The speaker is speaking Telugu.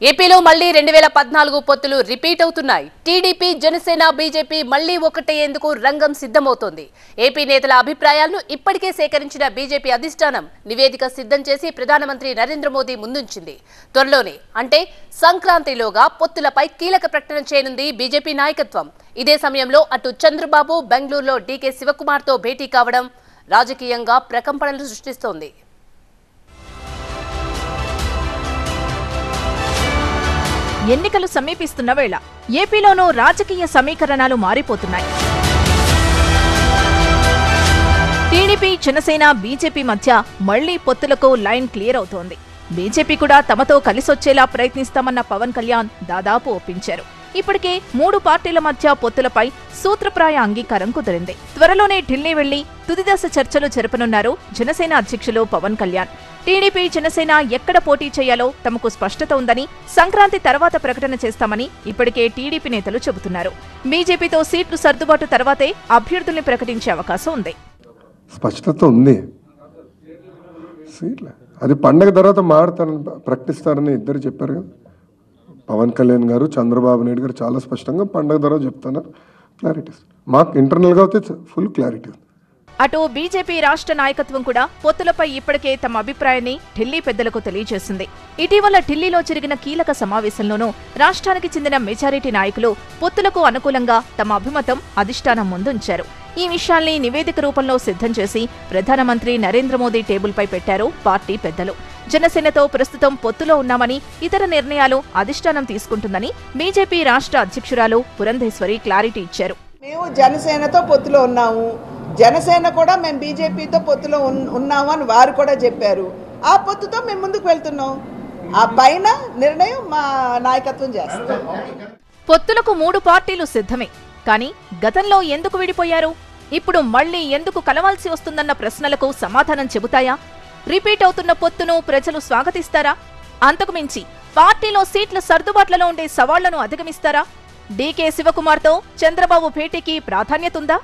ఏపీలో మళ్లీ 2014 పొత్తులు రిపీట్ అవుతున్నాయి. టీడీపీ, జనసేన, బీజేపీ మళ్లీ ఒకటేందుకు రంగం సిద్ధమవుతోంది. ఏపీ నేతల అభిప్రాయాలను ఇప్పటికే సేకరించిన బీజేపీ అధిష్టానం నివేదిక సిద్ధం చేసి ప్రధానమంత్రి నరేంద్ర మోదీ ముందుంచింది. త్వరలోనే అంటే సంక్రాంతిలోగా పొత్తులపై కీలక ప్రకటన చేయనుంది బీజేపీ నాయకత్వం. ఇదే సమయంలో అటు చంద్రబాబు బెంగళూరులో డీకే శివకుమార్తో భేటీ కావడం రాజకీయంగా ప్రకంపనలు సృష్టిస్తోంది. ఎన్నికలు సమీపిస్తున్న వేళ ఏపీలోనూ రాజకీయ సమీకరణాలు మారిపోతున్నాయి. టీడీపీ, జనసేన, బీజేపీ మధ్య మళ్లీ పొత్తులకు లైన్ క్లియర్ అవుతోంది. బీజేపీ కూడా తమతో కలిసొచ్చేలా ప్రయత్నిస్తామన్న పవన్ కళ్యాణ్ దాదాపు ఒప్పించారు. ఇప్పటికే 3 పార్టీల మధ్య పొత్తులపై సూత్రప్రాయ అంగీకారం కుదిరింది. త్వరలోనే ఢిల్లీ వెళ్లి తుదిదశ చర్చలు జరపనున్నారు జనసేన అధ్యక్షులు పవన్ కళ్యాణ్. టీడీపీ, జనసేన ఎక్కడ పోటీ చేయాలో తమకు స్పష్టత ఉందని, సంక్రాంతి తర్వాత ప్రకటన చేస్తామని ఇప్పటికే టీడీపీ నేతలు చెబుతున్నారు. బీజేపీతో సీట్లు సర్దుబాటు తర్వాతే అభ్యర్థుల్ని ప్రకటించే అవకాశం ఉంది. స్పష్టత ఉంది. అది పండగ తర్వాత మారుతారని ప్రకటిస్తారని ఇద్దరు చెప్పారు కదా. పవన్ కళ్యాణ్ గారు, చంద్రబాబు నాయుడు గారు చాలా స్పష్టంగా పండగ తర్వాత చెప్తున్నారు. క్లారిటీ మాకు ఇంటర్నల్గా అయితే ఫుల్ క్లారిటీ ఉంది. అటు బీజేపీ రాష్ట్ర నాయకత్వం కూడా పొత్తులపై ఇప్పటికే తమ అభిప్రాయాన్ని ఢిల్లీ పెద్దలకు తెలియజేసింది. ఇటీవల ఢిల్లీలో జరిగిన కీలక సమావేశంలోనూ రాష్ట్రానికి చెందిన మెజారిటీ నాయకులు పొత్తులకు అనుకూలంగా తమ అభిమతం అధిష్టానం ముందుంచారు. ఈ విషయాల్ని నివేదిక రూపంలో సిద్ధం చేసి ప్రధానమంత్రి నరేంద్ర మోదీ టేబుల్పై పెట్టారు పార్టీ పెద్దలు. జనసేనతో ప్రస్తుతం పొత్తులో ఉన్నామని, ఇతర నిర్ణయాలు అధిష్టానం తీసుకుంటుందని బీజేపీ రాష్ట్ర అధ్యక్షురాలు పురంధేశ్వరి క్లారిటీ ఇచ్చారు. మేము జనసేనతో పొత్తులో ఉన్నాము, జనసేన కూడా మేము బీజేపీతో పొత్తులో ఉన్నాము అని వారు కూడా చెప్పారు. ఆ పొత్తుతో మేము ముందుకు వెళ్తున్నాం. ఆ పైన నిర్ణయం మా నాయకత్వం చేస్తాం. పొత్తులకు 3 పార్టీలు సిద్ధమే. కానీ గతంలో ఎందుకు విడిపోయారు? ఇప్పుడు మళ్లీ ఎందుకు కలవాల్సి వస్తుందన్న ప్రశ్నలకు సమాధానం చెబుతాయా? రిపీట్ అవుతున్న పొత్తును ప్రజలు స్వాగతిస్తారా? అంతకుమించి పార్టీలో సీట్ల సర్దుబాట్లలో ఉండే సవాళ్లను అధిగమిస్తారా? డీకే శివకుమార్తో చంద్రబాబు భేటీకి ప్రాధాన్యతుందా?